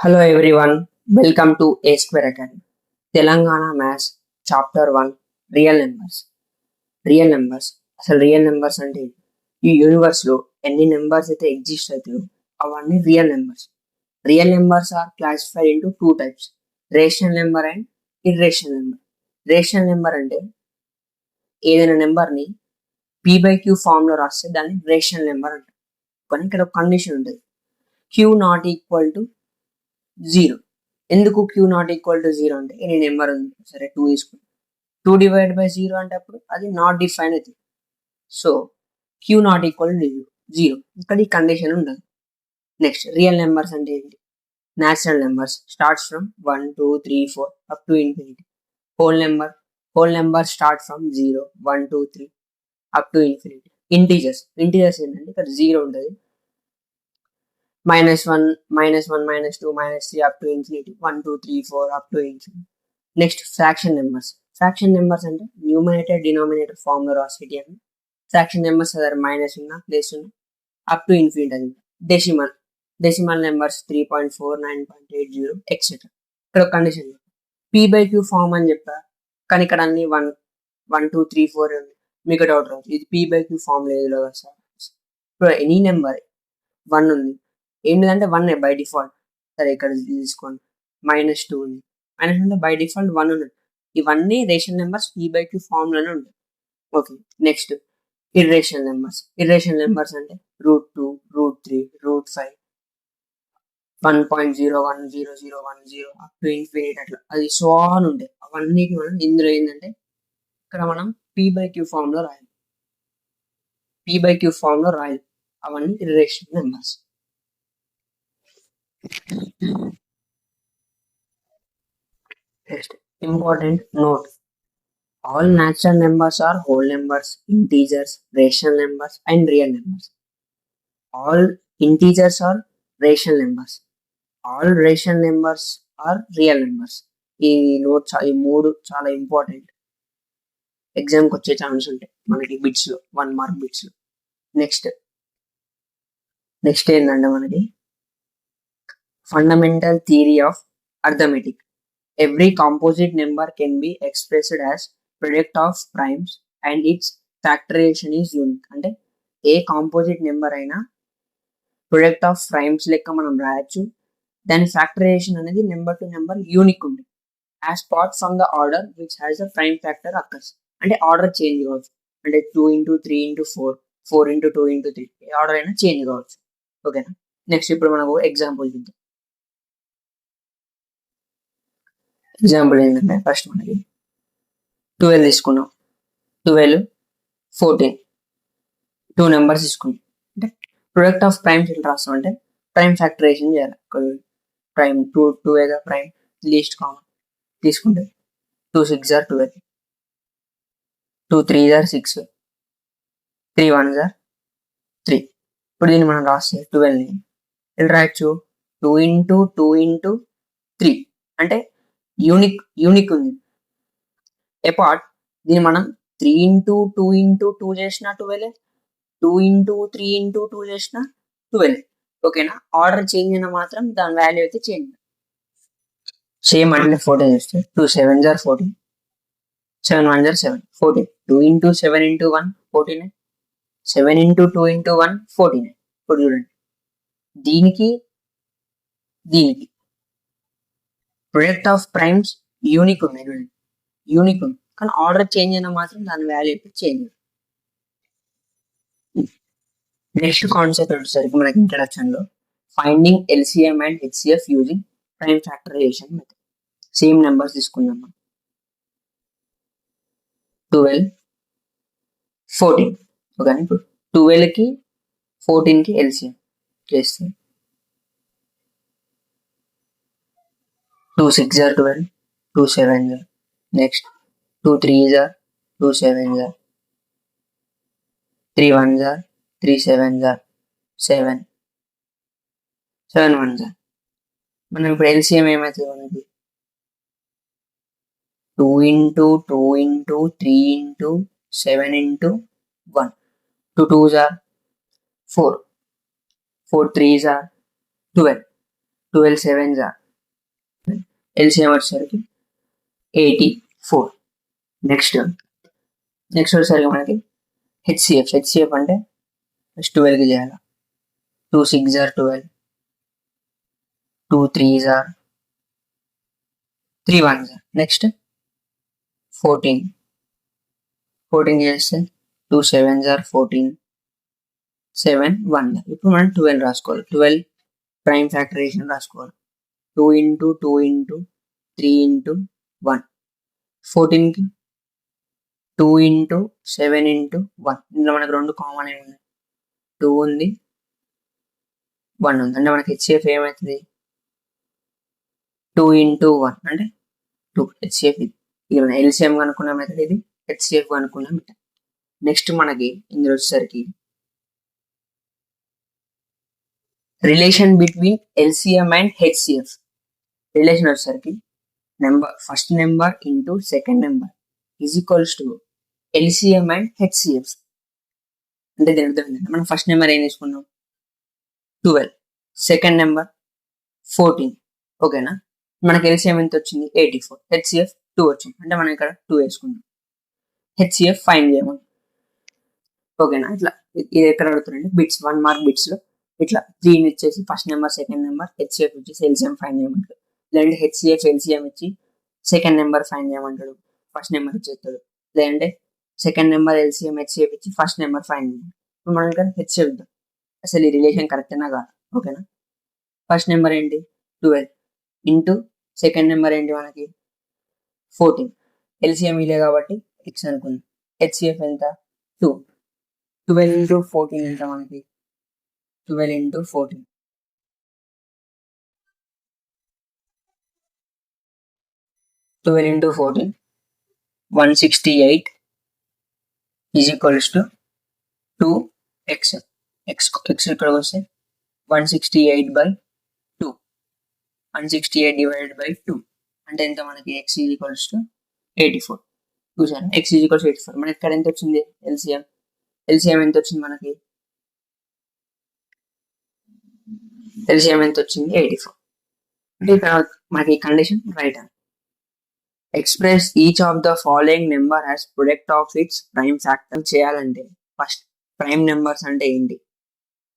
Hello everyone, welcome to A Square Academy. Telangana Maths Chapter 1 Real Numbers. Real numbers అసలు real numbers అంటే ఏంటి? ఈ యూనివర్స్లో ఎన్ని numbers అయితే ఎగ్జిస్ట్ అవుతాయో అవన్నీ real numbers. Real numbers are classified into two types, rational number and irrational number. Rational number అంటే ఏదైనా నెంబర్ని p/q ఫామ్లో రాస్తే దాన్ని రేషనల్ నెంబర్ అంటారు. కానీ ఇక్కడ ఒక కండిషన్ ఉంటుంది, q నాట్ ఈక్వల్ టు 0. ఎందుకు q నాట్ ఈక్వల్ టు 0 అంటే ఎనీ నెంబర్ ఉంది, సరే 2 తీసుకుంటాం, 2 డివైడ్ బై 0 అంటే అప్పుడు అది నాట్ డిఫైన్ అవుతుంది. So q not equal to 0, ఇక్కడ ఈ కండిషన్ ఉండదు. నెక్స్ట్ రియల్ నెంబర్స్ అంటే ఏంటి? Natural numbers starts from 1 2 3 4 up to infinity. Whole number start from 0 1 2 3 up to infinity. Integers ఏంటంటే ఇక్కడ 0 ఉంటుంది, -1 -1 -2 -3 up to infinity, 1 2 3 4 up to infinity. Next fraction numbers అంటే numerator denominator form లో రాసేటి అని. Fraction numbers అదే minus ఉన్న ప్లస్ ఉన్న up to infinity అని. Decimal numbers 3.4 9.80 etcetera. ఇక్కడ కండిషన్ p/q ఫామ్ అని చెప్పా, కానీ ఇక్కడ అన్ని 1 1 2 3 4 ఉంది. మీకు డౌట్ రావచ్చు, ఇది p/q ఫామ్ లేదు కదా సార్. ఇప్పుడు ఎనీ నెంబర్ 1 ఉంది, ఏంటిదంటే 1 బై డిఫాల్ట్. సరే ఇక్కడ తీసుకోండి, -2 ఉంది, -2 బై డిఫాల్ట్ 1 ఉంది. ఇవన్నీ రేషనల్ నెంబర్స్ p/q ఫామ్ లోనే ఉంటాయి. ఓకే, నెక్స్ట్ ఇర్రేషనల్ నెంబర్స్ అంటే √2 √3 √5 1.01010 అప్ టు ఇన్ఫినిటీ, అట్లా అది సో ఆన్ ఉంటాయి. అవన్నిటి మనం ఇందులో ఏంటంటే ఇక్కడ మనం p/q ఫామ్ లో రాయాలి, అవన్నీ irrational numbers. Next, important note: all natural numbers are whole numbers, integers, rational numbers, and real numbers. All integers are rational numbers. All rational numbers are real numbers. ఈ మూడు చాలా ఇంపార్టెంట్, ఎగ్జామ్కి వచ్చే chance ఉంటాయి మనకి బిట్స్లో, 1 మార్క్ బిట్స్లో. నెక్స్ట్ ఏంటంటే మనకి fundamental theory of arithmetic. Every composite number can be expressed as product of primes and its factorization is unique. అంటే ఏ కాంపోజిట్ నెంబర్ అయినా ప్రొడక్ట్ ఆఫ్ ప్రైమ్స్ లెక్క మనం రాయొచ్చు, దాని ఫ్యాక్టరైజేషన్ అనేది నెంబర్ టు నెంబర్ యూనిక్ ఉంది. As part from the order which has the prime factor occurs. అంటే order change కావచ్చు, అంటే 2 × 3 × 4 4 × 2 × 3 ఏ ఆర్డర్ అయినా చేంజ్ కావచ్చు. ఓకేనా? నెక్స్ట్ ఇప్పుడు మనకు ఎగ్జాంపుల్ చూద్దాం. ఎగ్జాంపుల్ ఏంటంటే ఫస్ట్ మనకి 12 తీసుకున్నాం, 12 14 2 నెంబర్స్ తీసుకున్నాం. అంటే ప్రొడక్ట్ ఆఫ్ ప్రైమ్స్ ఎట్లా రాస్తాం అంటే ప్రైమ్ ఫ్యాక్టరైజేషన్ చేయాలి. ప్రైమ్ 2 ఏగా ప్రైమ్, లీస్ట్ కామన్ తీసుకుంటే 2 6 = 12, 2 3 = 6, 3 1 = 3. ఇప్పుడు దీన్ని మనం రాస్తే 12ని ఎట్లా రాయొచ్చు? 2 × 2 × 3 అంటే యూనిక్ ఉంది. అపార్ట్ దీన్ని మనం 3 × 2 × 2 చేసిన 12, 2 × 3 × 2 చేసిన 12. ఓకేనా? ఆర్డర్ చేంజ్ అయినా మాత్రం దాని వాల్యూ అయితే చేంజ్. సేమ్ అంటే 14 చేస్తే 2 7 = 14, 7 1 = 7, 14. 2 × 7 × 1 14, 7 × 2 × 1 14. ఇప్పుడు చూడండి, దీనికి ప్రొడక్ట్ ఆఫ్ ప్రైమ్స్ యూనిక్ ఉంది, కానీ ఆర్డర్ చేంజ్ అయినా మాత్రం దాని వాల్యూ చేంజ్. నెక్స్ట్ కాన్సెప్ట్ వచ్చేసరికి మనకి ఇంట్రడక్షన్ లో finding LCM and HCF using prime factorisation method. Same numbers తీసుకుందాం, 12 14. ఓకే, ఇప్పుడు 12కి 14కి LCM చేస్తే 2 6 = 12, 2 7 = నెక్స్ట్ 2 3 = 2 7 = 3 1 = 3 7 = 7, 7 1 = మనం ఇప్పుడు LCM ఏమవుతుంది మనకి? 2 × 2 × 3 × 7 × 1, 2 2 = 4, 4 3 = 12, 12 sevens are LCM వచ్చేసరికి 84. నెక్స్ట్ వచ్చేసరికి మనకి హెచ్సిఎఫ్ అంటే 12కి చేయాలి. 2 6 are 12, 2 3s are 3 1s are. Next 14 చేస్తే 2 7s are 14, 7 1. ఇప్పుడు మనం 12 రాసుకోవాలి. 12 ప్రైమ్ ఫ్యాక్టరైజేషన్ రాసుకోవాలి. 2 into 2 into 3 into 1. 14కి 2 into 7 into 1. ఇందులో మనకు 2 కామన్ ఏముంది, 2 ఉంది, 1 ఉంది. అంటే మనకి హెచ్సిఎఫ్ ఏమవుతుంది, 2 into 1 అంటే 2 హెచ్సిఎఫ్. ఇది మన ఎల్సిఎం కనుక్కున్న మెథడ్, ఇది హెచ్సిఎఫ్ కనుక్కున్న మెథడ్. నెక్స్ట్ మనకి ఇందులో వచ్చేసరికి relation between LCM and HCF. Relation వచ్చేసరికి first number into second number is equals to LCM and HCF. అంటే దీని అర్థం ఏంటంటే మనం ఫస్ట్ నెంబర్ ఏం తీసుకున్నాం, 12, సెకండ్ నెంబర్ 14, ఓకేనా. మనకి ఎల్సిఎం ఎంత వచ్చింది, 84, హెచ్సిఎఫ్ 2 వచ్చింది. అంటే మనం ఇక్కడ 2 వేసుకున్నాం. హెచ్సిఎఫ్ ఫైండ్ చేయమని, ఓకేనా. ఇట్లా ఇది ఎక్కడ అడుగుతుందంటే బిట్స్, 1 మార్క్ బిట్స్ లో ఇట్లా 3 ఇచ్చేసి first number second number HCF ఇచ్చేసి ఎల్సిఎం ఫైండ్ చేయమంటాడు. లేదంటే హెచ్సిఎఫ్ ఎల్సిఎం ఇచ్చి సెకండ్ నెంబర్ ఫైండ్ చేయమంటాడు, ఫస్ట్ నెంబర్ ఇచ్చేస్తాడు. లేదంటే సెకండ్ నెంబర్ ఎల్సిఎం హెచ్సిఎఫ్ ఇచ్చి ఫస్ట్ నెంబర్ ఫైండ్ చేయమంటాడు. ఇప్పుడు మనం ఇక్కడ హెచ్సిఎఫ్ ఇద్దాం. అసలు ఈ రిలేషన్ కరెక్టేనా కాదు, ఓకేనా. ఫస్ట్ నెంబర్ ఏంటి 12 ఇంటూ సెకండ్ నెంబర్ ఏంటి మనకి 14. ఎల్సిఎం ఇలే కాబట్టి x అనుకుంది. హెచ్సిఎఫ్ ఎంత 2. 12 into 14 ఎంత మనకి 12 into 14. 12 into 14 168 is equals to 2x. x ఇక్కడ వస్తే 168 by 2. 168 divided by 2 అంటే ఎంత మనకి x is equals to 84. చూసాను, x is equals to 84. మనకి ఇక్కడ ఎంత వచ్చింది ఎల్సిఎం ఎంత వచ్చింది మనకి, ఎల్సిఎం ఎంత వచ్చింది 84. అంటే ఇక్కడ మనకి కండిషన్ రైట్ అని. Express each of the following number as product of it's prime factor చేయాలంటే ఫస్ట్ ప్రైమ్ నెంబర్స్ అంటే ఏంటి,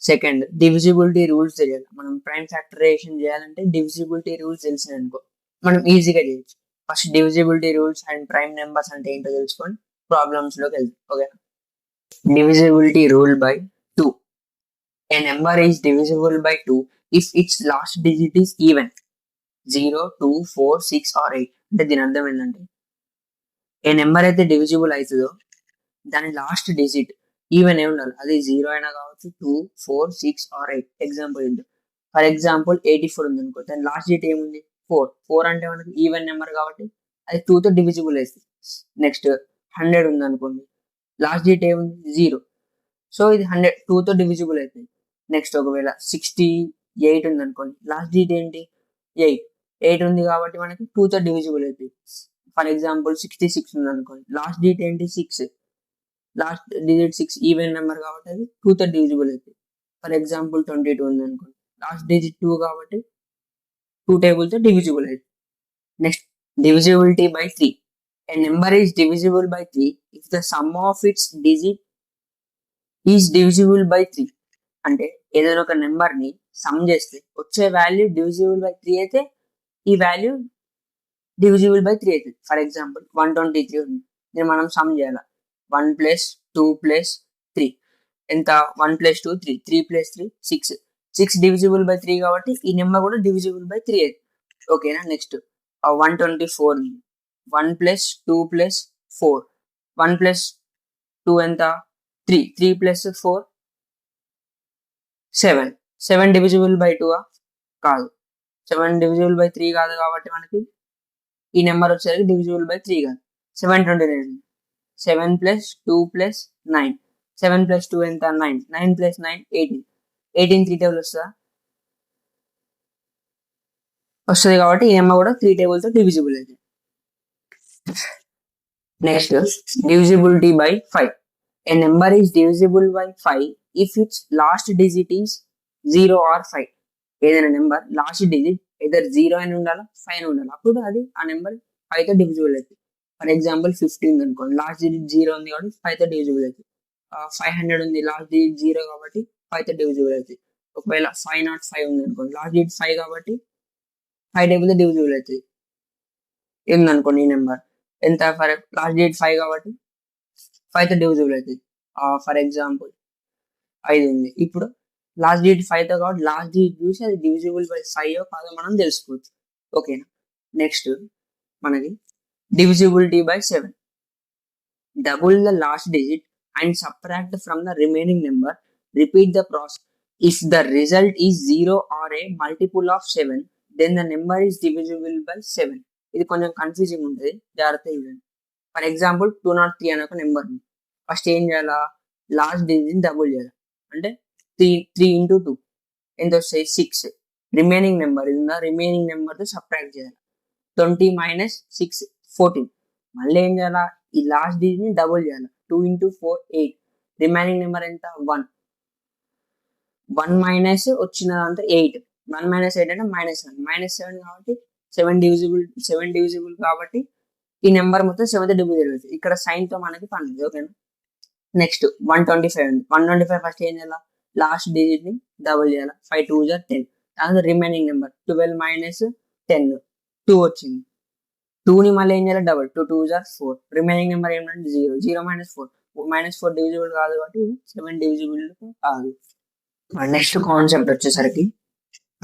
సెకండ్ డివిజిబిలిటీ రూల్స్ తెలియాలి. మనం ప్రైమ్ ఫ్యాక్టరైజేషన్ చేయాలంటే డివిజిబిలిటీ రూల్స్ తెలిసినాయి అనుకో మనం ఈజీగా చేయొచ్చు. First divisibility rules and prime numbers అంటే ఏంటో తెలుసుకొని ప్రాబ్లమ్స్ లోకి వెళ్తాం, okay. Divisibility rule by 2. A number is divisible by 2 if its last digit is even 0, 2, 4, 6 or 8. అంటే దీని అర్థం ఏంటంటే ఏ నెంబర్ అయితే డివిజిబుల్ అవుతుందో దాని లాస్ట్ డిజిట్ ఈవెన్ ఏ ఉండాలి. అది 0 అయినా కావచ్చు, 2, 4, 6 or 8. ఎగ్జాంపుల్ ఏంటి, ఫర్ ఎగ్జాంపుల్ 84 ఉంది అనుకో, దాని లాస్ట్ డిజిట్ ఏముంది 4 అంటే మనకి ఈవెన్ నెంబర్ కాబట్టి అది 2తో డివిజిబుల్ అవుతుంది. నెక్స్ట్ 100 ఉంది అనుకోండి, లాస్ట్ డిజిట్ ఏముంది 0, సో ఇది 100 2తో డివిజిబుల్ అవుతుంది. నెక్స్ట్ ఒకవేళ 68 ఉంది అనుకోండి, లాస్ట్ డిజిట్ ఏంటి 8 ఉంది కాబట్టి మనకి 2తో డివిజిబుల్ అవుతుంది. ఫర్ ఎగ్జాంపుల్ 66 ఉంది అనుకోండి, లాస్ట్ డిజిట్ ఏంటి 6, లాస్ట్ డిజిట్ 6 ఈవెన్ నెంబర్ కాబట్టి అది 2తో డివిజిబుల్ అవుతుంది. ఫర్ ఎగ్జాంపుల్ 22 ఉంది అనుకోండి, లాస్ట్ డిజిట్ 2 కాబట్టి 2 టేబుల్తో డివిజిబుల్ అవుతుంది. Next divisibility by 3. A number is divisible by 3 if the sum of its digit is divisible by 3. అంటే ఏదైనా ఒక నెంబర్ ని సమ్ చేస్తే వచ్చే వాల్యూ డివిజిబుల్ బై 3 అయితే ఈ వాల్యూ డివిజిబుల్ బై 3 అవుతుంది. ఫర్ ఎగ్జాంపుల్ 123 ఉంది, దీన్ని మనం సమ్ చేయాలి. 1 + 2 + 3 ఎంత, 1 + 2 3, 3 + 3 6. 6 డివిజిబుల్ బై 3 కాబట్టి ఈ నెంబర్ కూడా డివిజిబుల్ బై 3 అవుతుంది, ఓకేనా. నెక్స్ట్ 124 ఉంది, 1 + 2 + 4, 1 + 2 ఎంత 3, 3 + 4 7. 7 డివిజిబుల్ బై 2 కాదు, 7 డివిజిబుల్ బై 3 కాదు కాబట్టి మనకి ఈ నెంబర్ వచ్చేసరికి డివిజిబుల్ బై 3 కాదు. 729. 7 + 2 + 9, 7 + 2 ఎంత 9, 9 + 9 18. 18 3 టేబుల్ వస్తుంది కాబట్టి ఈ నెంబర్ కూడా 3 టేబుల్తో డివిజిబుల్ అవుతుంది. Next divisibility by 5. A number is divisible by 5 if its last digit is 0 or 5. ఏదైనా నెంబర్ లాస్ట్ డిజిట్ ఏదర్ 0 అని ఉండాలా 5 అని ఉండాలి, అప్పుడు అది ఆ నెంబర్ 5తో డివిజిబుల్ అవుతుంది. ఫర్ ఎగ్జాంపుల్ 15 అనుకోండి, లాస్ట్ డిజిట్ 0 ఉంది కాబట్టి 5తో డివిజిబుల్ అవుతుంది. 500 ఉంది, లాస్ట్ డిజిట్ 0 కాబట్టి 5తో డివిజిబుల్ అవుతుంది. ఒకవేళ 505 ఉంది అనుకోండి, లాస్ట్ డిజిట్ 5 కాబట్టి 5 టేబుల్తో డివిజిబుల్ అవుతుంది. ఏందనుకోండి ఈ నెంబర్ ఎంత, ఫర్ లాస్ట్ డిజిట్ 5 కాబట్టి 5తో డివిజిబుల్ అవుతుంది. ఫర్ ఎగ్జాంపుల్ 5 ఉంది. ఇప్పుడు లాస్ట్ డిజిట్ 5తో కాబట్టి లాస్ట్ డిజిట్ చూసి అది డివిజిబుల్ బై 5 కాదో మనం తెలుసుకోవచ్చు. ఓకేనా. నెక్స్ట్ మనకి divisibility by 7. Double the last digit and subtract from the remaining number. Repeat the process. If the result is 0 or a multiple of 7, then the number is divisible by 7. ఇది కొంచెం confusing ఉంటుంది, జాగ్రత్త చూడండి. For example 203 అనే ఒక number ఉంది. First ఏం చేయాలా, లాస్ట్ డిజిట్ డబుల్ చేయాలి. అంటే 3 into 2 ఎంత వస్తాయి 6. రిమైనింగ్ నెంబర్ ఇది ఉందా, రిమైనింగ్ నెంబర్తో సబ్ట్రాక్ట్ చేయాలి. 20 minus 6 14. మళ్ళీ ఏం చేయాలా, ఈ లాస్ట్ డిజిట్ ని డబుల్ చేయాలి. 2 into 4 8. రిమైనింగ్ నెంబర్ ఎంత 1. 1 మైనస్ వచ్చినదంతా 8. 1 minus 8 అంటే -1. -7 కాబట్టి 7 డివిజిబుల్ కాబట్టి ఈ నెంబర్ మొత్తం 7తో డివిజిబుల్ అవుతుంది. ఇక్కడ సైన్ తో మనకి పని ఉంది. ఓకేనా. నెక్స్ట్ 125 ఉంది. 125 ఫస్ట్ ఏం చేయాలా, లాస్ట్ డిజిట్ ని డబుల్ చేయాలి. 5 2 10. తర్వాత రిమైనింగ్ నెంబర్ 12 minus 10 2 వచ్చింది. 2ని మళ్ళీ ఏం చేయాలి, డబుల్ 2 2 4. రిమైనింగ్ నెంబర్ ఏమంటే 0. 0 minus 4. -4 డివిజిబుల్ కాదు కాబట్టి 7 డివిజిబుల్ కాదు. నెక్స్ట్ కాన్సెప్ట్ వచ్చేసరికి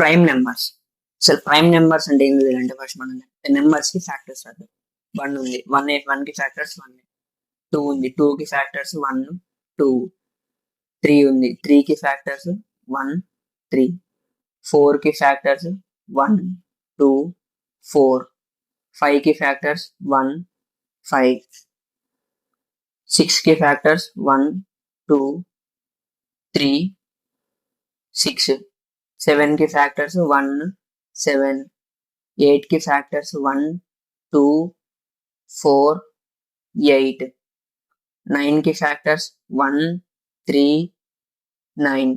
ప్రైమ్ నెంబర్స్. అసలు ప్రైమ్ నెంబర్స్ అంటే ఏం లేదంటే ఫస్ట్ మనం నెంబర్స్ కి ఫ్యాక్టర్స్ రాద్దాం. 1 ఉంది, 1 కి ఫ్యాక్టర్స్ 1. 2 ఉంది, 2 కి ఫ్యాక్టర్స్ 1 2. 3 ఉంది, 3 కి ఫ్యాక్టర్స్ 1 3. 4 కి ఫ్యాక్టర్స్ 1 2 4. 5 కి ఫ్యాక్టర్స్ 1 5. 6 కి ఫ్యాక్టర్స్ 1 2 3 6. 7 కి ఫ్యాక్టర్స్ 1 7. 8 కి ఫ్యాక్టర్స్ 1 2 4 8. 9 కి ఫ్యాక్టర్స్ 1 3 9.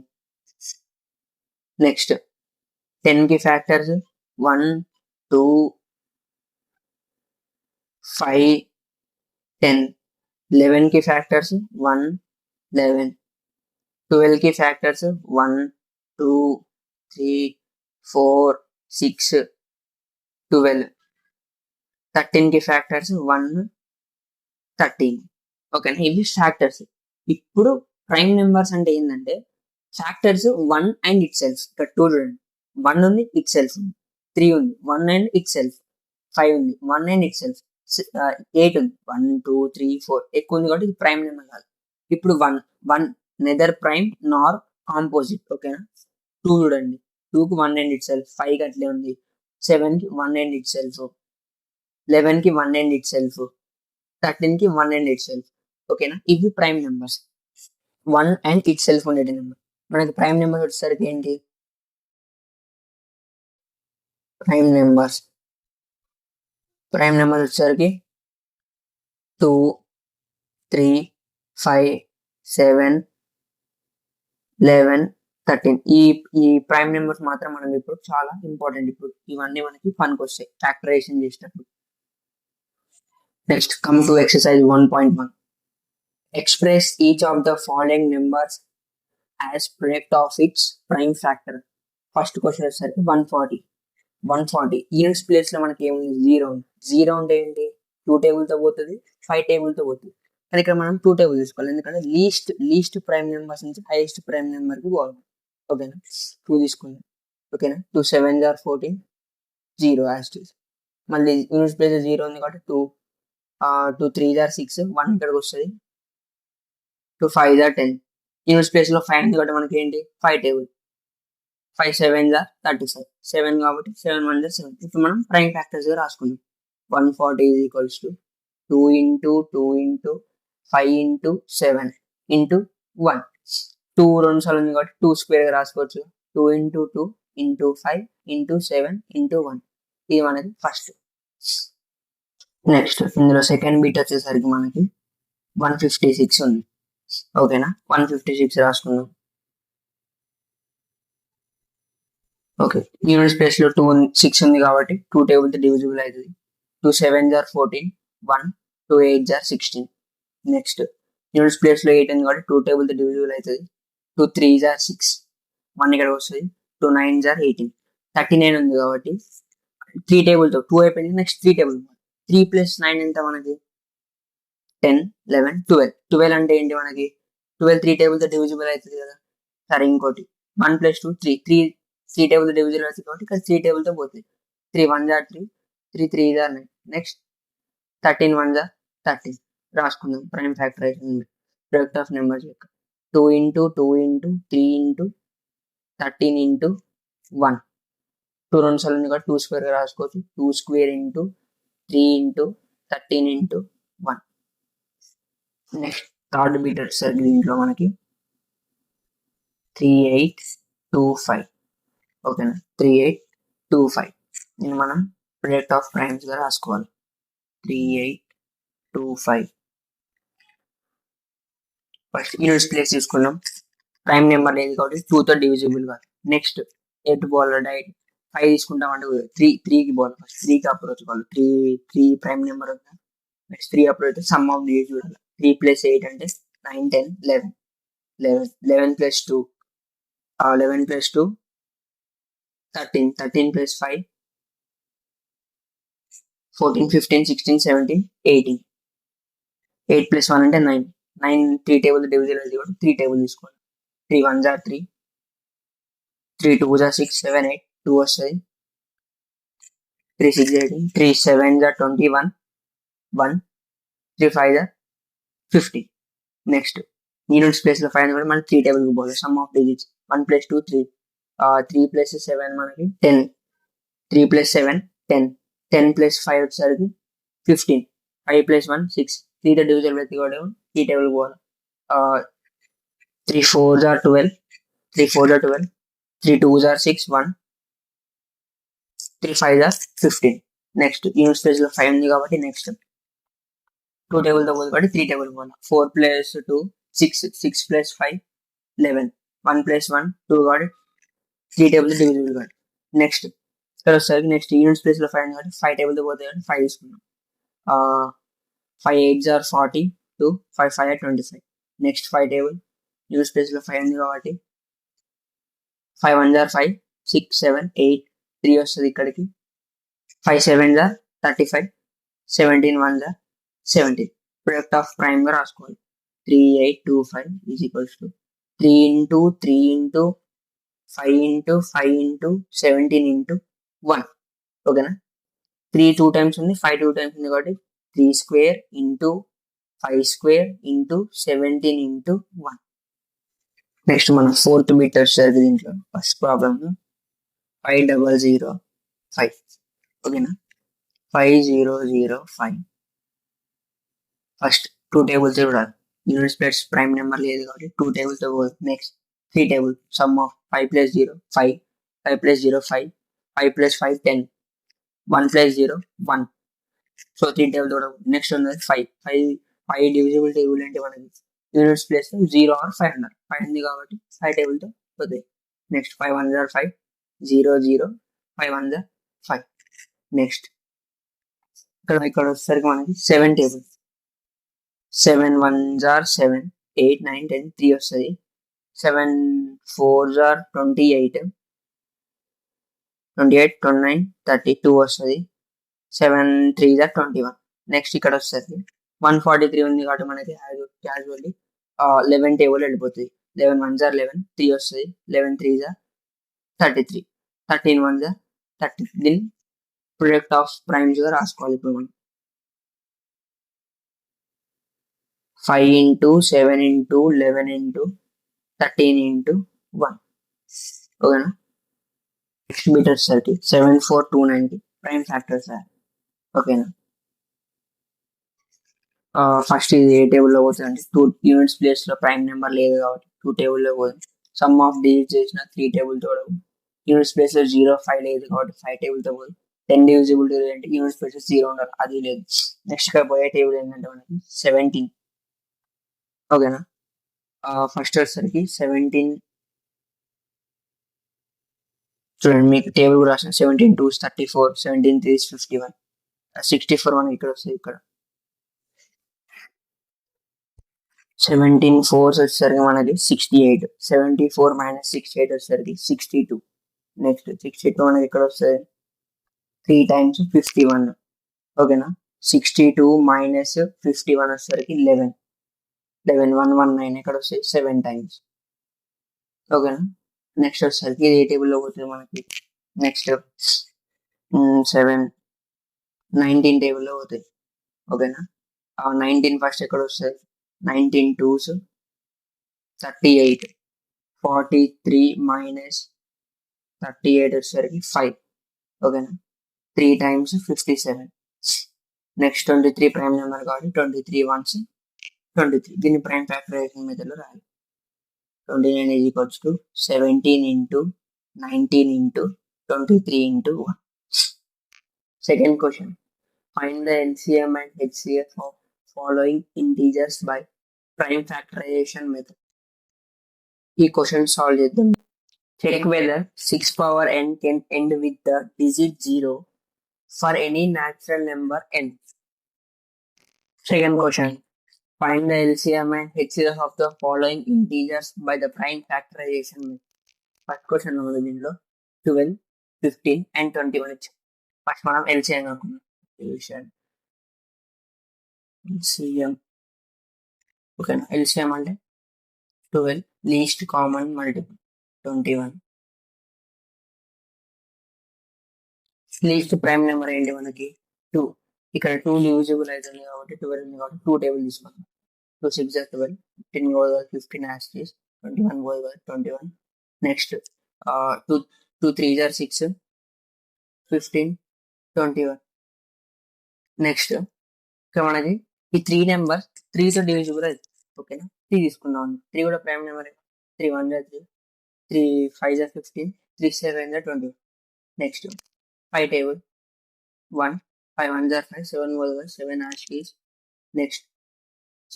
నెక్స్ట్ 10 కి ఫ్యాక్టర్స్ 1 2 5 10. 11 కి ఫ్యాక్టర్స్ 1 11. 12 కి ఫ్యాక్టర్స్ 1 2 3 4 6 12. 13 కి ఫ్యాక్టర్స్ 1 13. ఓకేనా, ఇవి ఫ్యాక్టర్స్. ఇప్పుడు ప్రైమ్ నెంబర్స్ అంటే ఏంటంటే ఫ్యాక్టర్స్ 1 అండ్ ఇట్ సెల్ఫ్. ఇక్కడ 2 చూడండి, 1 ఉంది ఇట్ సెల్ఫ్ ఉంది, 3 ఉంది 1 అండ్ ఇట్ సెల్ఫ్, 5 ఉంది 1 అండ్ ఇట్ సెల్ఫ్, 8 ఉంది 1 2 3 4 ఎక్కువ ఉంది కాబట్టి ఇది ప్రైమ్ నెంబర్ కాదు. ఇప్పుడు 1 నెదర్ ప్రైమ్ నార్ కాంపోజిట్. ఓకేనా. 2 చూడండి, 2కి 1 అండ్ ఇట్ సెల్ఫ్, 5 కి అట్లే ఉంది, 7కి 1 అండ్ ఇట్ సెల్ఫ్, 11కి 1 అండ్ ఇట్ సెల్ఫ్, 13కి 1 అండ్ ఇట్ సెల్ఫ్. ఓకేనా, ఇవి prime numbers. 1 and itself ఉండేది నెంబర్. మనకి ప్రైమ్ నెంబర్ వచ్చేసరికి ఏంటి, ప్రైమ్ నెంబర్ వచ్చేసరికి 2 3 5 7 11 13. ఈ ప్రైమ్ నెంబర్స్ మాత్రం మనం ఇప్పుడు చాలా ఇంపార్టెంట్. ఇప్పుడు ఇవన్నీ మనకి పనికి వస్తాయి ఫ్యాక్టరైజేషన్ చేసేటప్పుడు. Next come to exercise 1.1. Express each of the following numbers as product of it's prime factor. First question వచ్చేసరికి 140. యూనిట్స్ ప్లేస్ లో మనకి ఏముంది, 0 ఉంది. 0 అంటే ఏంటి, 2 టేబుల్తో పోతుంది, 5 టేబుల్తో పోతుంది. కానీ ఇక్కడ మనం 2 టేబుల్ తీసుకోవాలి, ఎందుకంటే లీస్ట్ ప్రైమ్ నెంబర్స్ నుంచి హైయెస్ట్ ప్రైమ్ నెంబర్ కి పోవాలి. ఓకేనా, 2 తీసుకుందాం. ఓకేనా, 2 7 14 0 యాస్టిస్. మళ్ళీ యూనిట్స్ ప్లేస్ 0 ఉంది కాబట్టి 2 3 6 1 ఇక్కడికి వస్తుంది, 2 5 10. యూనిట్స్ ప్లేస్ లో 5 ఉంది కాబట్టి మనకి ఏంటి 5 టేబుల్, 5 7 35 7 కాబట్టి 7 1 7. ఇప్పుడు మనం ప్రైమ్ ఫ్యాక్టర్స్ గా రాసుకుందాం. 140 is equals to 2 into 2 into 5 into 7 into 1. 2 2 సార్లు ఉంది కాబట్టి 2 స్క్వేర్ గా రాసుకోవచ్చు. 2 into 2 into 5 into 7 into 1. ఇది మనకి ఫస్ట్. నెక్స్ట్ ఇందులో సెకండ్ బీట్ వచ్చేసరికి మనకి 156 ఉంది. ఓకేనా, 156 రాసుకుందాం. ఓకే, యూనిట్స్ ప్లేస్ లో 2 6 ఉంది కాబట్టి 2 టేబుల్ తో డివిజిబుల్ అవుతుంది. 2 7s are 14, 1 2 8s are 16. Next units place లో 8 ఉంది కాబట్టి 2 టేబుల్ తో డివిజిబుల్ అవుతుంది. 2 3s are 6, 1 ఇక్కడ వస్తుంది. 2 9s are 18. 39 ఉంది కాబట్టి 3 టేబుల్ తో 2 అయిపోయింది. నెక్స్ట్ 3 టేబుల్ 3 ప్లస్ 9 ఎంత మనకి 10 11 12. 12 అంటే ఏంటి మనకి 12 3 టేబుల్ తో డివిజిబుల్ అవుతుంది కదా. సరే ఇంకోటి 1 ప్లస్ 2 3 3 టేబుల్ తో డివిజిబుల్ అవుతుంది కాబట్టి ఇక్కడ 3 టేబుల్ తో పోతుంది. 3 1s are 3, 3 3s are 9. Next 13 1s are 13 రాసుకుందాం. Prime factorization product of numbers యొక్క 2 into 2 into 3 into 13 into 1. 2 2 సార్లు ఉంది కాబట్టి 2 స్క్వేర్ గా రాసుకోవచ్చు. 2 square into 3 into 13 into 1. Next third beat వచ్చేసరికి దీంట్లో మనకి 3825. ఓకేనా, 3825 దీన్ని మనం ప్రొడక్ట్ ఆఫ్ ప్రైమ్స్ గా రాసుకోవాలి. 3825 ఫస్ట్ యూనిట్స్ ప్లేస్ తీసుకున్నాం. ప్రైమ్ నెంబర్ లేదు కాబట్టి 2 తో డివిజిబుల్ కాదు. నెక్స్ట్ 8 బాల్ డైట్ 5 తీసుకుంటాం అంటే 3కి బాల్ ఫస్ట్ 3కి అప్రోచ్ కావాలి. 3 ప్రైమ్ నెంబర్ ఉంది. Next 3 approach some of the చూడాలి. 3 + 8 అంటే 9 10 11 11 11 + 2 11 + 2 13 13 + 5 14 15 16 17 18 8 + 1 అంటే 9 9 3 టేబుల్ డివిజన్ అయితే 3 టేబుల్ తీసుకోవాలి. 3 1s are 3, 3 2s are 6 7 8 2 వస్తుంది. 3 6 18 3 7s are 21 1 3 5s are 50. Next units place లో 5 కూడా మనకి 3 టేబుల్ కి పోవాలి. సమ్ ఆఫ్ డిజిట్స్ 1 + 2 3 3 + 7 మనకి 10 3 + 7 10 10 + 5 వచ్చేసరికి 15 5 + 1 6 3 తో డివిజన్ పెట్టి కూడా 3 టేబుల్ పోవాలి. 3 4s are 12 3 4s are 12 3 2s are 6 1 3 5s are 15. Next units place లో 5 ఉంది కాబట్టి నెక్స్ట్ 2 టేబుల్ తో పోతుంది కాబట్టి 3 టేబుల్ పోవాలి. 4 + 2 6 6 + 5 11 1 + 1 2 కాబట్టి 3 టేబుల్ డివిజిబుల్ కాబట్టి నెక్స్ట్ ఇక్కడ వస్తుంది. నెక్స్ట్ యూనిట్స్ ప్లేస్ లో 5 ఉంది కాబట్టి 5 టేబుల్ తో పోతుంది కాబట్టి 5 తీసుకున్నాం. 5 8s are 42 5 5 are 25. Next 5 table units place లో 5 ఉంది కాబట్టి 5 1s are 5 6 7 8 3 వస్తుంది ఇక్కడికి. 5 7s are 35 17 1s are 17. Product of prime గా రాసుకోవాలి. 3825 is equals to 3 into 3 into 5 into 5 into 17 into 1. ఓకేనా, 3 2 టైమ్స్ ఉంది 5 2 టైమ్స్ ఉంది కాబట్టి 3 square into 5 square into 17 into 1. Next మన ఫోర్త్ బిట్ వచ్చేసరికి దీంట్లో ఫస్ట్ ప్రాబ్లమ్ 5005. ఓకేనా, 5005 ఫస్ట్ 2 టేబుల్స్ చూడాలి. యూనిట్స్ ప్లేస్ ప్రైమ్ నెంబర్ లేదు కాబట్టి 2 టేబుల్స్ తో పోతుంది. Next 3 table some of 5 + 0 5 5 + 0 5 5 + 5 10 1 + 0 1. So 3 table కూడా నెక్స్ట్ ఉన్నది 5 5 5 డివిజిబుల్ టేబుల్ అంటే మనకి యూనిట్స్ ప్లేస్ 0 or 5 అన్నారు. 5 ఉంది కాబట్టి 5 టేబుల్ తో పోతాయి. Next 5 1s are 5 0 0 5 1s are 5. Next ఇక్కడ వచ్చేసరికి మనకి 7 టేబుల్ 7 1s are 7 8 9 10 3 వస్తుంది. 7 4s are 28 28 29 30 2 వస్తుంది. 7 3s are 21. నెక్స్ట్ ఇక్కడ వస్తుంది 143 ఉంది కాబట్టి మనకి క్యాజువల్లీ 11 టేబుల్ వెళ్ళిపోతుంది. 11 1s are 11 3 వస్తుంది. 11 3s are 33 13 1s are 30. దీన్ని ప్రొడక్ట్ ఆఫ్ ప్రైమ్స్ గా రాసుకోవాలి. ఇప్పుడు మనం 5 into 7 into 11 into 13 into 1. ఓకేనా, నెక్స్ట్ బిట్ వచ్చేసరికి 7 4 290 ప్రైమ్ ఫ్యాక్టర్స్. ఓకేనా, ఫస్ట్ ఇది ఏ టేబుల్లో పోతుంది అంటే 2 యూనిట్స్ ప్లేస్ లో ప్రైమ్ నెంబర్ లేదు కాబట్టి 2 టేబుల్లో పోతుంది. సమ్ ఆఫ్ డిజిట్ చేసిన 3 టేబుల్ తో యూనిట్స్ ప్లేస్ లో 0 5 లేదు కాబట్టి 5 టేబుల్ తో పోతుంది. 10 డివిజిబుల్ అంటే యూనిట్స్ ప్లేస్ 0 ఉండాలి, అది లేదు. నెక్స్ట్ ఇక్కడ పోయే టేబుల్ ఏంటంటే మనకి 17. ఓకేనా, ఫస్ట్ వచ్చేసరికి 17 చూడండి మీకు టేబుల్ కూడా రాసిన 17 2 34, 17 3 51, 64 మనకి ఇక్కడ వస్తుంది. ఇక్కడ 17 4 వచ్చేసరికి మనకి 68, 74 - 68 వచ్చేసరికి 62. నెక్స్ట్ 62 మనకి ఇక్కడ వస్తుంది 3 times 51. ఓకేనా. 62 - 51 వచ్చేసరికి 11, 119 ఇక్కడ వస్తాయి 7 times. ఓకేనా. నెక్స్ట్ వచ్చేసరికి ఇది ఏ టేబుల్లో పోతుంది మనకి, నెక్స్ట్ 7 19 టేబుల్లో పోతుంది. ఓకేనా. 19 ఫస్ట్ ఎక్కడ వస్తుంది, 19 2s 38, 43 - 38 వచ్చేసరికి 5. ఓకేనా. 3 times 57. నెక్స్ట్ 23 ప్రైమ్ నెంబర్ కాబట్టి 23 1s 23. దీన్ని ప్రైమ్ ఫ్యాక్టరైజేషన్ మెథడ్లో రాయాలి. 29 = 17 into 19 into 23 into 1. Second question. Find the LCM and HCF of following integers by prime factorization method. ఈ క్వశ్చన్ సాల్వ్ చేద్దాం. Check whether 6 power n can end with the digit 0 for any natural number n. Second question. Find the LCM and HCF of the following integers by the prime factorization method. First question ఉంది దీంట్లో 12, 15 and 21 ఇచ్చాం. First మనం LCM అనుకున్నాం. LCM ఓకేనా. LCM అంటే 12 least common multiple 21. Least prime number ఏంటి మనకి 2. ఇక్కడ 2 డివిజిబుల్ అవుతుంది కాబట్టి 12 ఉంది కాబట్టి 2 టేబుల్ తీసుకున్నాం. 2 6 12, 15 15 as is, 21 21. నెక్స్ట్ 2 3 6, 15 21. నెక్స్ట్ ఇక్కడ మనకి ఈ 3 నెంబర్ 3తో డివిజిబుల్ అవుతుంది. ఓకేనా. 3 తీసుకున్నాం. 3 కూడా prime number. 3 1 3, 3 5 15, 3 7 20. Next 5 table 1, 5 1 5, 7 7 as is. Next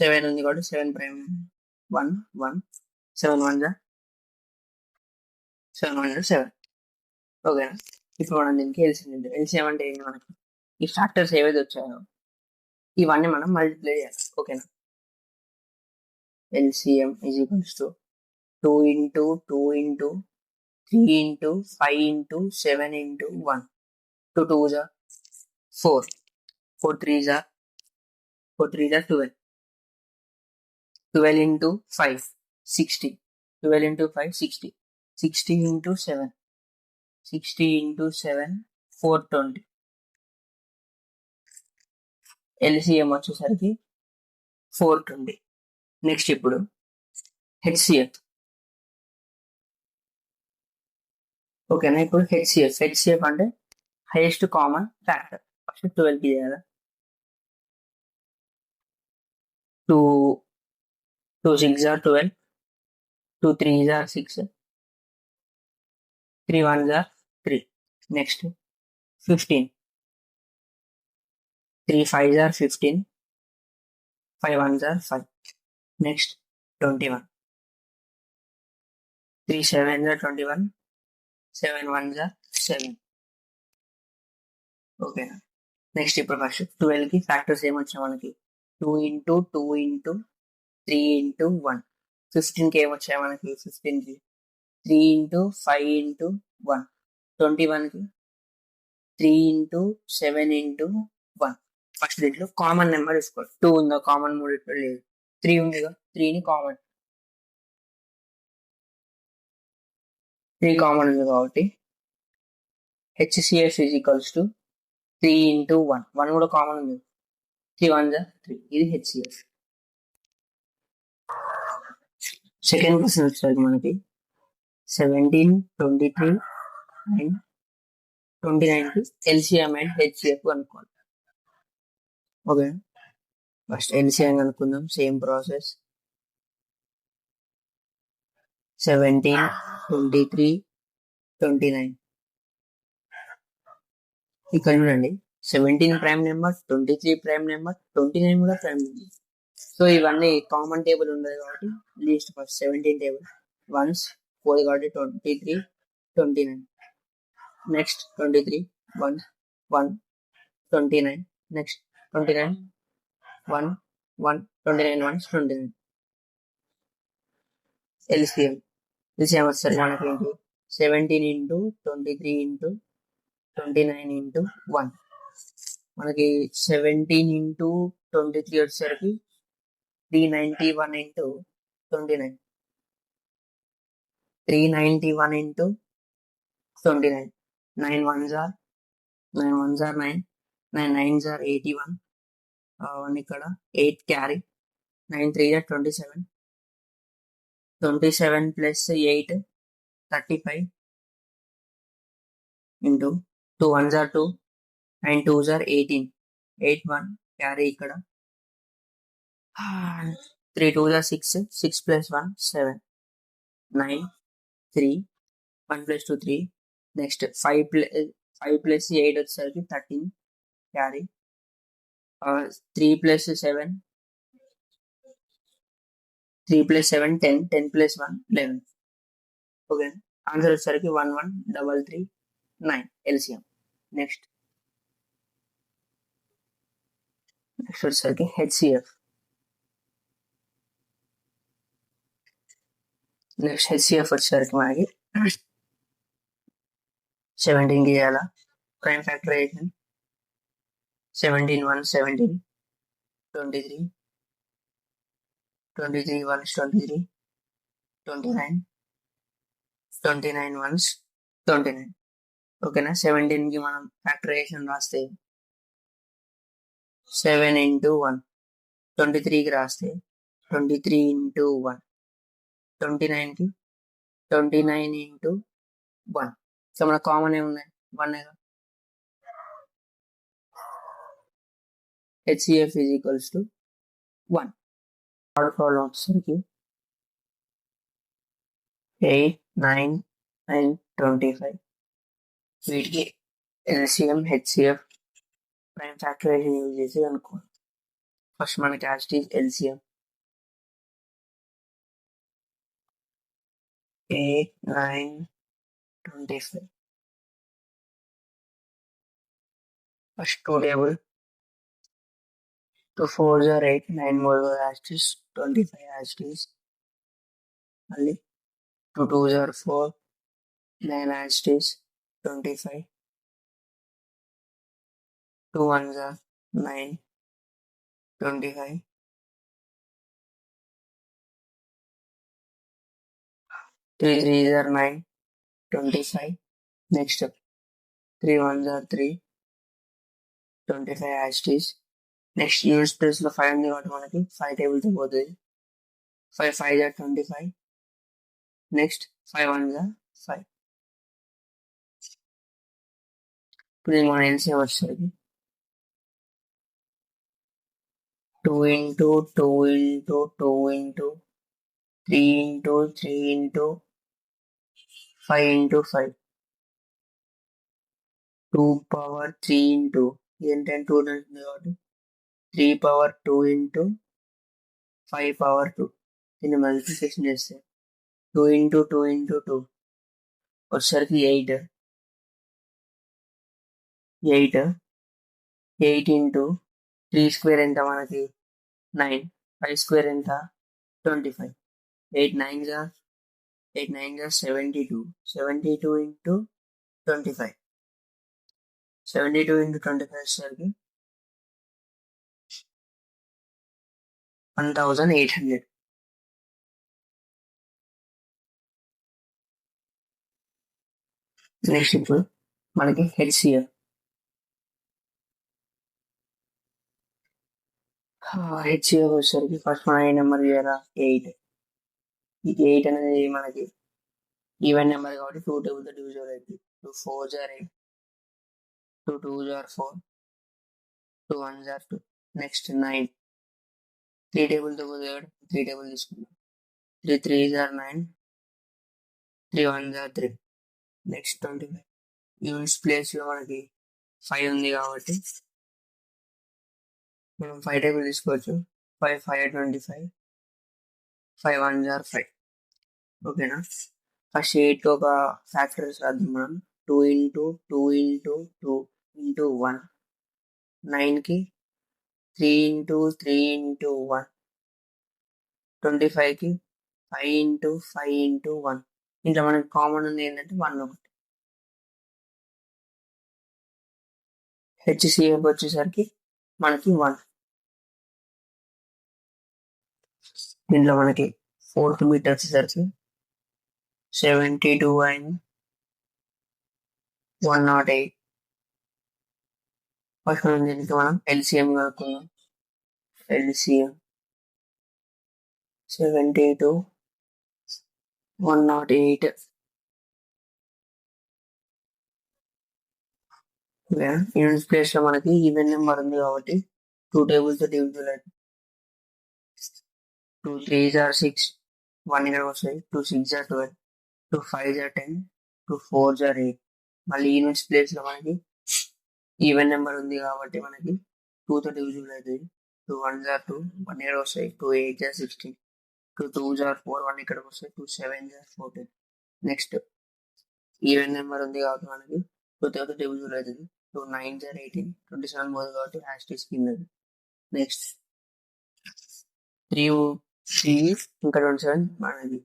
7 ఉంది కాబట్టి 7 ప్రైమ్ 1 1, 7 1 7. ఓకేనా. ఇప్పుడు మనం దీనికి ఎల్సిఎం అంటే ఏంటి, మనకి ఈ ఫ్యాక్టర్స్ ఏవైతే వచ్చాయో ఇవన్నీ మనం మల్టిప్లై చేయాలి. ఓకేనా. LCM is equals to 2 into 2 into 3 into 5 into 7 into 1. 2 2s are 4, 4 3s are 12, 12 into 5 60, 12 into 5 60, 60 into 7 420. LCM వచ్చేసరికి 420. నెక్స్ట్ ఇప్పుడు HCF. ఓకేనా. ఇప్పుడు HCF అంటే హైయెస్ట్ కామన్ ఫ్యాక్టర్. ఫస్ట్ 12 కి చేయాలి. 2 6 are 12, 2 3s are 6, 3 1s are 3. Next 15, 3 5s are 15, 5 1s are 5. Next 21, 3 7s are 21, 7 1s are 7. ఓకేనా. Next ఇప్పుడు first 12 కి ఫ్యాక్టర్స్ ఏమొచ్చాయి మనకి, 2 into 2 into 3 into 1. 15 కి ఏమొచ్చాయి మనకి, 15 కి 3 into 5 into 1. 21 కి 3 into 7 into 1. ఫస్ట్ దీంట్లో కామన్ నెంబర్ తీసుకోవాలి. 2 ఉందా కామన్, మూడిట్లో లేదు. 3 ఉందిగా, 3ని కామన్, 3 కామన్ ఉంది కాబట్టి HCF is equals to 3 into 1. 1 కూడా కామన్ ఉంది, 3 1s are 3. ఇది HCF. సెకండ్ క్వశ్చన్ వచ్చేసరికి మనకి 17 23 and 29 కి LCM and HCF అనుకోవాలి. ఓకే. ఫస్ట్ LCM అనుకుందాం. Same process. 17 23 29. ఇక్కడ చూడండి 17 ప్రైమ్ నెంబర్, 23 ప్రైమ్ నెంబర్, 29 కూడా ప్రైమ్ నెంబర్. సో ఇవన్నీ కామన్ టేబుల్ ఉండదు కాబట్టి లీస్ట్ ఫస్ట్ 17 టేబుల్ 1s 4 కాబట్టి 23 29. నెక్స్ట్ 23 1 1 29 నెక్స్ట్ 29 1 1 29 1 29 LCM వస్తుంది మనకి ఏంటి 17 ఇంటూ 23 ఇంటూ 29 ఇంటూ 1 మనకి 17 ఇంటూ 23 వచ్చేసరికి 391 into 29 391 into 29 9 ones are 9 9 nines are 81 ఇక్కడ 8 carry 9 3 are 27 27 plus 8 35 into 2 ones are 2 9 twos are 18 8 1 carry ఇక్కడ 3 twos are 6 6 plus 1 7 9 3 1 plus 2 3 next 5 plus 8 వచ్చేసరికి 13 carry 3 plus 7 3 plus 7 10 10 plus 1 11 okay answer వచ్చేసరికి 1 1 3 3 9 LCM next వచ్చేసరికి HCF next HCF వచ్చేసరికి మనకి 17 గీయాల prime factorisation 17 1 17 23 23 1 23 29 29 1 29 ఓకేనా 17 కి మనం ఫ్యాక్టరైజేషన్ రాస్తే 7 into 1 23 కి రాస్తే 23 into 1 29 కి 29 into 1 సో మన కామన్ ఏమున్నాయి 1 HCF is equals to 1 third problem వచ్చేసరికి 8 9 9 25 వీటికి LCM HCF prime factorisation use చేసి అనుకోండి ఫస్ట్ మనకి as it is LCM 8 9 25 first two table 2 4s are 8 9 more as it is 25 as it is only 2 2s are 4 9 as it is 25 2 1s are 9 25 3 3s are 9 25 next up 3 1s are 3 25 as it is next unit place లో 5 ఉంది కాబట్టి మనకి 5 table తో పోతుంది 5 5 are 25 next 5 1s are 5 ఇప్పుడు మన LCM వచ్చేసరికి 2 into 2 into 2 into 3 into 3 into 5 into 5 2 power 3 into ఏంటంటే 2 ఉంటుంది కాబట్టి 3 power 2 into 5 power 2 దీన్ని మల్టిప్లికేషన్ చేస్తే 2 into 2 into 2 వచ్చేసరికి 8 8 8 into 3 స్క్వేర్ ఎంత మనకి 9 5 స్క్వేర్ ఎంత 25 8 9s are 8 9s are 72 72 into 25 72 into 25 వచ్చేసరికి 1800 నెక్స్ట్ ఇప్పుడు మనకి HCF HCF వచ్చేసరికి ఫస్ట్ మన ఏ నెంబర్ చేయాలా 8 ఈ 8 అనేది మనకి ఈవెన్ నెంబర్ కాబట్టి 2 టేబుల్ తో డివిజిబుల్ అవుతుంది 2 4s are 8 2 2s are 4 2 1s are 2 next 9 3 table తో పోతే 3 టేబుల్ తీసుకుందాం 3 3s are 9 3 1s are 3 next 25 units place లో మనకి 5 ఉంది కాబట్టి మనం 5 టేబుల్ తీసుకోవచ్చు 5 5 are 25 5 1s are 5 ఓకేనా ఫస్ట్ 8 ఒక ఫ్యాక్టర్స్ రాద్దాం మనం 2 into 2 into 2 into 1. 9 కి 3 into 3 into 1. 25 కి 5 into 5 into 1. ఇంట్లో మనకి కామన్ ఉంది ఏంటంటే 1 ఒకటి. హెచ్సిఎఫ్ వచ్చేసరికి మనకి 1. దీంట్లో మనకి 4th మీటర్ వచ్చేసరికి 72 and 108. ఫస్ట్ మనం దీనికి మనం ఎల్సిఎం కనుక్కుందాం. ఎల్సిఎం 72 108. యూనిట్ ప్లేస్ లో మనకి ఈవెన్ నెంబర్ ఉంది కాబట్టి 2 tables డివిజిబుల్ అయితే 2 3s are 6, 1 ఇక్కడ వస్తాయి, 2 6s are 12, 2 5s are 10, 2 4s are 8. మళ్ళీ యూనిట్స్ ప్లేస్ లో మనకి ఈవెన్ నెంబర్ ఉంది కాబట్టి మనకి 2 తో డివిజిబుల్ అవుతుంది. 2 1s are 2, 1 ఇక్కడ వస్తాయి, 2 8s are 16, 2 2s are 4, 1 ఇక్కడ వస్తాయి, 2 7s are 14. Next even number ఉంది కాబట్టి మనకి 2 తో డివిజిబుల్ అవుతుంది. 2 9s are 18, 27 పోదు కాబట్టి హ్యాష్ కింద. నెక్స్ట్ 3 ఇంకా 27 మనది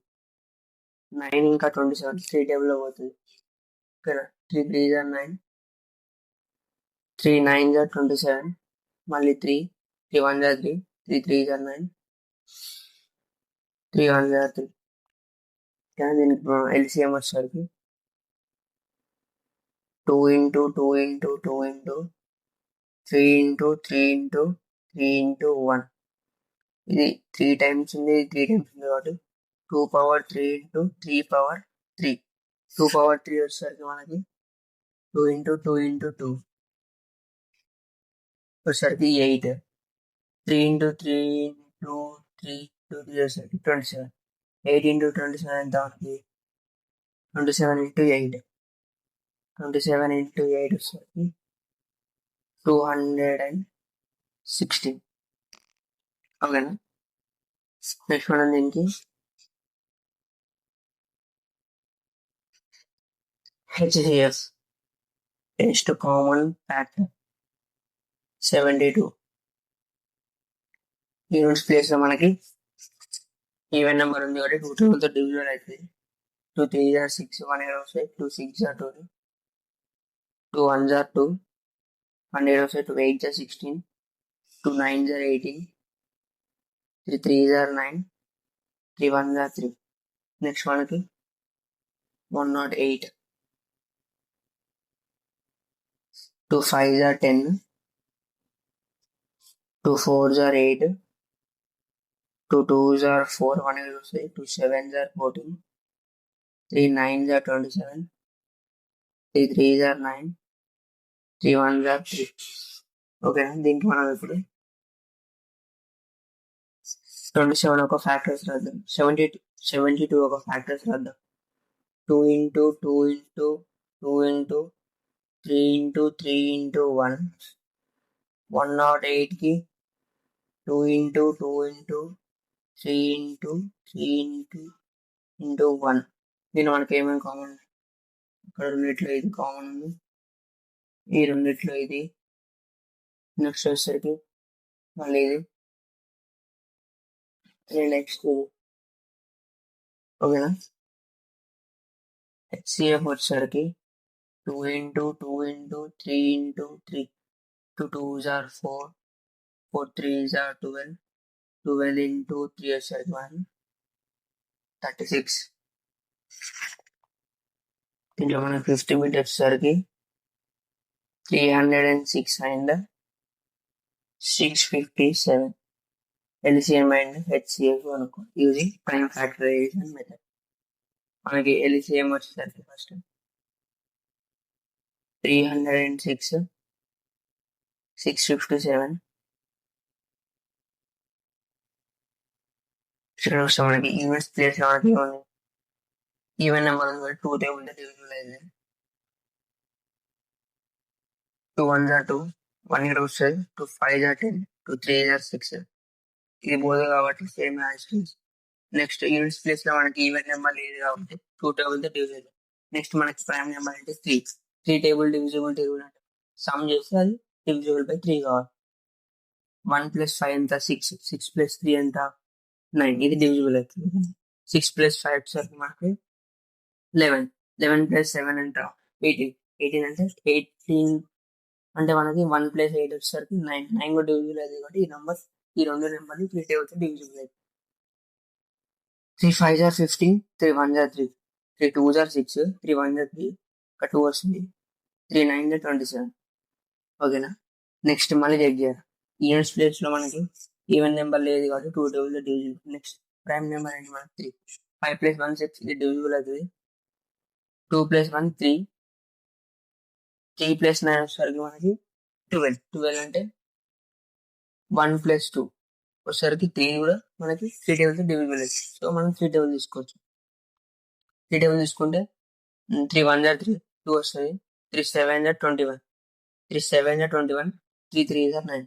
9 ఇంకా 27 3 టేబుల్ లో పోతుంది. ఇక్కడ 3 3s are 9, 3 9s are 27, మళ్ళీ 3 1s are 3, 3 3s are 9, 3 1s are 3. దీనికి ఎల్సిఎం వచ్చేసరికి 2 into 2 into 2 into 3 into 3 into 3 into 1. ఇది 3 times ఉంది, 3 times ఉంది కాబట్టి 2 power 3 into 3 power 3. 2 power 3 వచ్చేసరికి మనకి 2 into 2 into 2 వచ్చేసరికి 8. 3 into 3 into 3 into 3 వచ్చేసరికి 27. 8 into 27 ఎంత మనకి 27 into 8. 27 into 8 వచ్చేసరికి 216. ఓకేనా. నెక్స్ట్ మనం దీనికి HCF test common factor 72. Units place లో మనకి ఈవెన్ నెంబర్ ఉంది కాబట్టి 2 టేబుల్ తో డివిజన్ అవుతుంది. 2 3s are 6, 1 here వస్తాయి, 2 6s are 12, 2 1s are 2, 1 here వస్తాయి, 2 8s are 16, 2 9s are 18, 3 3s are 9, 3 1s are 3. Next మనకి 108. 2 5s are 10, 2 4s are 8, 2 2s are 4, 1 here వస్తాయి, 2 7s are 14, 3 9s are 27, 3 3s are 9, 3 1s are 3. ఓకేనా. దీనికి మనం ఇప్పుడు 27 ఒక factors రాద్దాం, 72 ఒక ఫ్యాక్టర్స్ రాద్దాం. 2 into 2 into 2 into 3 into 3 into 1. 108 కి 2 into 2 into 3 into 3 into 1. దీని మనకి ఏమేమి కామన్, ఇక్కడ రెండిట్లో ఇది కామన్ ఉంది, ఈ రెండిట్లో ఇది, నెక్స్ట్ వచ్చేసరికి మళ్ళీ ఇది, నెక్స్ట్ ఇది. ఓకేనా. హెచ్సిఎఫ్ వచ్చేసరికి 2 into 2 into 3 into 3. 2 2s are 4, 4 3s are 12, 12 into 3 వచ్చేసరికి 36. దీంట్లో మనకి 50 మీటర్స్ వచ్చేసరికి 306 and 657. LCM and HCF అనుకో యూజింగ్ ప్రైమ్ ఫ్యాక్టరైజేషన్ మెథడ్. మనకి LCM వచ్చేసరికి ఫస్ట్ 306, 657. ఇక్కడ వస్తే మనకి యూనిట్స్ ప్లేస్ మనకి ఉంది, ఈవెన్ నెంబర్ ఉంది, 2 టేబుల్ డివిజిబుల్ అయితే 2 1s are 2, 1 ఇక్కడ వస్తుంది, 2 5s are 10, 2 3s are 6. ఇది పోదు కాబట్టి same as. Next units place లో మనకి ఈవెన్ నెంబర్ లేదు కాబట్టి 2 టేబుల్ తో డివిజన్. నెక్స్ట్ మనకి ప్రైమ్ నెంబర్ అంటే 3. 3 టేబుల్ డివిజిబుల్ అంటే సమ్ చేస్తే అది డివిజిబుల్ బై 3 కావాలి. 1 + 5 ఎంత 6. 6 + 3 ఎంత 9. ఇది డివిజిబుల్ అవుతుంది. 6 + 5 వచ్చేసరికి మనకి 11. 11 + 7 ఎంత 18. 18 అంటే 18 అంటే మనకి 1 + 8 వచ్చేసరికి 9. 9 కూడా డివిజిబుల్ అవుతుంది కాబట్టి ఈ రెండు నెంబర్లు 3 టేబుల్స్ డివిజిబుల్ అవుతుంది. 3 5s are 15. 3 1s are 3. 3 2s are 6. 3 1s are 3. ఒక 2 వస్తుంది. 3 9s are 27. ఓకేనా. నెక్స్ట్ మళ్ళీ చెక్ చేయాలి. ఈవెన్స్ ప్లేస్ లో మనకి ఈవెన్ నెంబర్ లేదు కాబట్టి 2 table divisible. Next prime number ఏంటి మనకి 3. 5 + 1 6. ఇది డివిజిబుల్ అవుతుంది. 2 + 1 3. 3 + 9 వచ్చేసరికి మనకి 12. 12 అంటే 1 + 2 వచ్చేసరికి 3 కూడా మనకి 3 టేబుల్స్ డివిజిబుల్ అవుతుంది. సో మనం 3 టేబుల్ తీసుకోవచ్చు. 3 టేబుల్ తీసుకుంటే 3 1s are 3. 2 వస్తుంది. 3 7s are 21. 3 7s are 21. 3 3s are 9.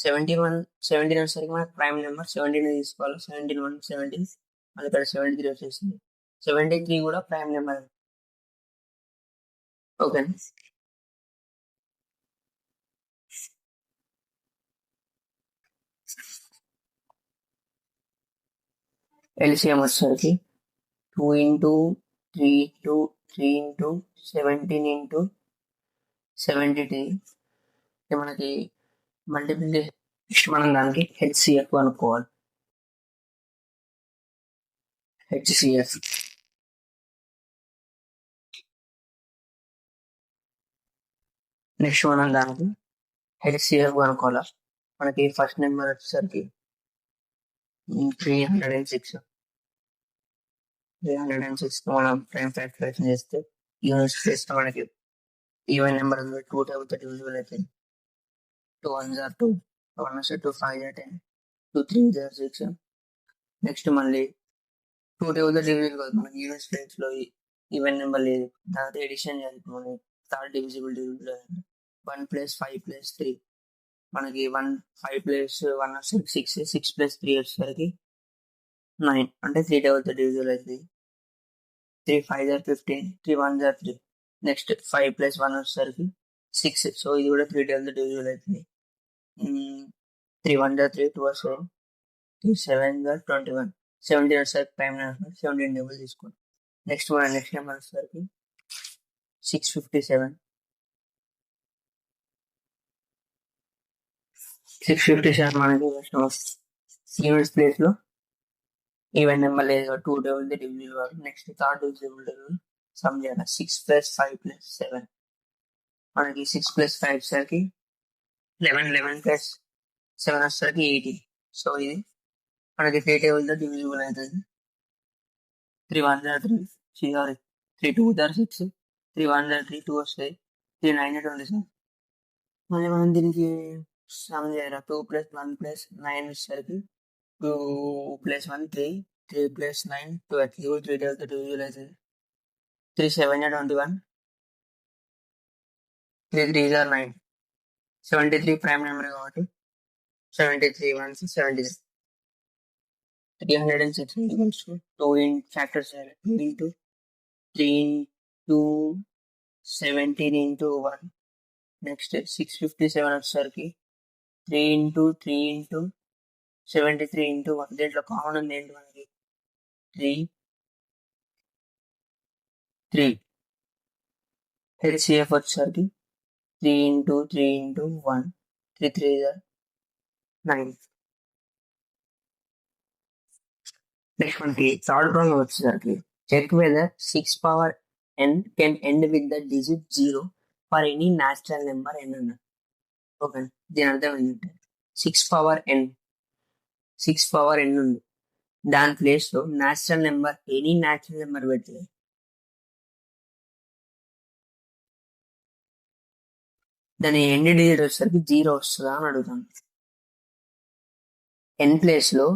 17 వచ్చేసరికి మనకి ప్రైమ్ నెంబర్ 17 తీసుకోవాలి. 17 1 17 మళ్ళీ ఇక్కడ 73 వచ్చేసింది. 73 కూడా ప్రైమ్ నెంబర్. ఓకే. ఎల్సిఎం వచ్చేసరికి 2 × 3 × 3 × 17 × 73 మనకి మల్టిప్లికేషన్. నెక్స్ట్ మనం దానికి హెచ్సిఎఫ్ అనుకోవాలి. హెచ్సిఎఫ్ నెక్స్ట్ మనం దానికి హెచ్సిఎఫ్ అనుకోవాలి. మనకి ఫస్ట్ నెంబర్ వచ్చేసరికి 306. 306 మనం ప్రైమ్ ఫ్యాక్టరైజేషన్ చేస్తే యూనిట్స్ చేస్తే మనకి ఈవెన్ నెంబర్ 2 టేబుల్తో డివిజిబుల్ అవుతుంది. 2 1s are 2. 1 వస్తే 2 5s are 10. 2 3s are 6. Next మళ్ళీ 2 టేబుల్తో డివిజిబుల్ కాదు. మనకి యూనిట్స్ ప్లేస్ లో ఈవెన్ నెంబర్ లేదు. దాంతో ఎడిషన్ చేయాలి. మనకి థర్డ్ డివిజిబుల్ 1 + 5 + 3 మనకి 5 + 1 వచ్చేసరికి 6. 6 + 3 వచ్చేసరికి 9. అంటే 3 టేబుల్తో డివిజిబుల్ అవుతుంది. 3 5s are 15. 3 1s are 3. Next 5 + 1 వచ్చేసరికి 6. సో ఇది కూడా 3 టేబుల్తో డివిజిబుల్ అవుతుంది. 3 1s are 3. 2 వస్తుంది. 3 7s are 21. 17 వచ్చేసరికి ప్రైమ్ నెంబర్. 17 టేబుల్ తీసుకోండి. నెక్స్ట్ నెంబర్ వచ్చేసరికి 657. 657 మనకి యూనిట్స్ ప్లేస్ లో ఈవెన్ నెంబర్ లేదు. 2 టేబుల్ డివిజిబుల్ కాదు. నెక్స్ట్ థర్డ్ డివిజిబుల్ సమ్ చేయాలి. 6 + 5 + 7 మనకి 6 + 5 వచ్చేసరికి 11. 11 + 7 వచ్చేసరికి 18. సో ఇది మనకి 3 టేబుల్తో డివిజిబుల్ అవుతుంది. 3 1s are 3. 3 2s are 6. 3 1s are 3. 2 వస్తాయి. 3 9s are 27. మళ్ళీ మనం దీనికి సమ్ చేయాలి. 2 + 1 + 9 వచ్చేసరికి 2 + 1 3. 3 + 9 12. ఇది 3 టేబుల్తో డివిజిబుల్ అవుతుంది. 3 7s are 21. 3 3s are 9. 73 prime number కాబట్టి 73 1s 73. 306 equals to 2 in factor 7. 2 into 3 into 17 into 1. Next 657 వచ్చేసరికి 3 into 3 into 73 into 1. దీంట్లో కామన్ ఉంది ఏంటి మనకి 3 3. హెచ్సిఎఫ్ వచ్చేసరికి 3 into 3 into 1. 3 3 is 9. నెక్స్ట్ మనకి థర్డ్ ప్రాబ్లం వచ్చేసరికి check whether 6 power n can end with the digit 0 for any natural number n అన్నారు. Okay, దీని అర్థం ఏంటంటే 6 power n ఉంది. దాని ప్లేస్ లో natural number any natural number పెడితే దాని ఎండ్ డిజిట్ వచ్చేసరికి 0 వస్తుందా అని అడుగుతాను. n ప్లేస్ లో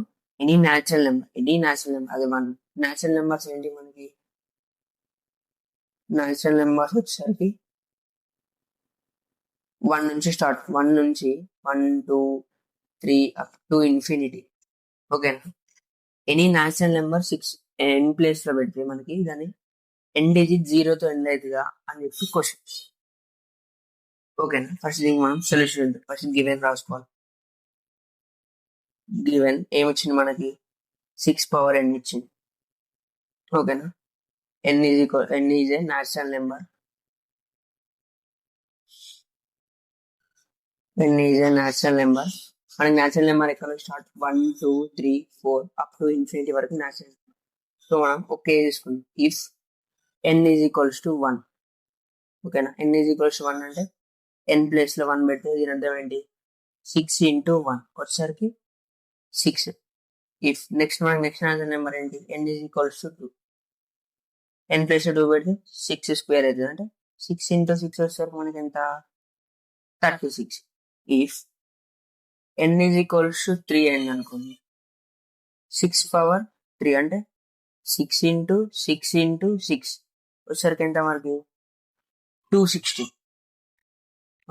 ఎనీ న్యాచురల్ నెంబర్ అది 1. న్యాచురల్ నెంబర్స్ ఏంటి మనకి? న్యాచురల్ నెంబర్స్ వచ్చేసరికి 1 నుంచి స్టార్ట్. 1 నుంచి 1 2 3 అప్ టు ఇన్ఫినిటీ. ఓకేనా? Any natural number 6 n place లో పెడితే మనకి దాని n డిజిట్ 0తో ఎండ్ అవుతుందా అని చెప్పి క్వశ్చన్. ఓకేనా, ఫస్ట్ దీనికి మనం సొల్యూషన్ ఫస్ట్ గివెన్ రాసుకోవాలి. గివెన్ ఏమిచ్చింది మనకి 6 power n ఇచ్చింది. ఓకేనా, n is a natural number. n is a natural number. మనకి న్యాచురల్ నెంబర్ ఎక్కడ స్టార్ట్ 1 2 3 4 అప్ టు ఇన్ఫినిటీ వరకు న్యాచురల్. సో మనం ఓకే తీసుకుందాం. If n is equals to 1. ఓకేనా, n ఈజ్ ఈక్వల్స్ టు 1 అంటే n ప్లేస్ లో 1 పెడితే దీని అర్థం ఏంటి, 6 into 1 వచ్చేసరికి 6. ఇఫ్ నెక్స్ట్ మనకి నెక్స్ట్ న్యాచురల్ నెంబర్ ఏంటి, n is equals to 2. n place లో 2 పెడితే 6 స్క్వేర్ అవుతుంది, అంటే 6 into 6 వచ్చేసరికి మనకి ఎంత, 36. If n is equals to 3 అయింది అనుకోండి, 6 power 3 అంటే 6 into 6 into 6 వచ్చేసరికి ఎంత మనకి 260.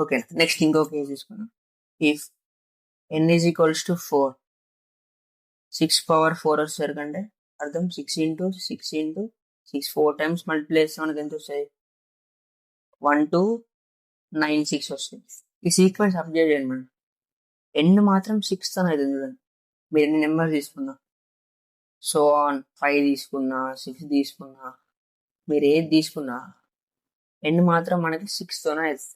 ఓకే, నెక్స్ట్ ఇంకో కేసు తీసుకున్నాం. If n is equals to 4, 6 power 4 వచ్చేసరికి అంటే అర్థం 6 into 6 into 6 4 times మల్టిప్లై చేస్తే మనకి ఎంత వస్తాయి, 1296 వస్తుంది. ఈ సీక్వెన్స్ అప్డేట్ చేయండి మనం. n మాత్రం 6 తో అవుతుంది చూడండి. మీరు ఎన్ని నెంబర్ తీసుకున్నా, సో ఆన్ 5 తీసుకున్నా 6 తీసుకున్నా, మీరు ఏది తీసుకున్నా n మాత్రం మనకి 6 తోనే అవుతుంది.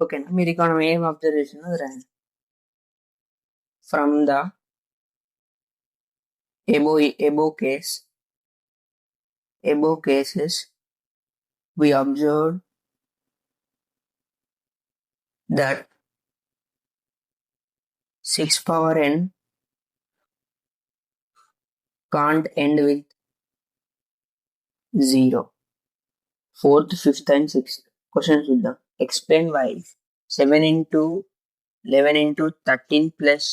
ఓకేనా, మీరు ఇక్కడ ఏం అబ్జర్వ్ చేసినా అది రాయండి. From the above cases we observed that 6 power n can't end with 0. 4th, 5th and 6th questions చూద్దాం. Explain why 7 into 11 into 13 plus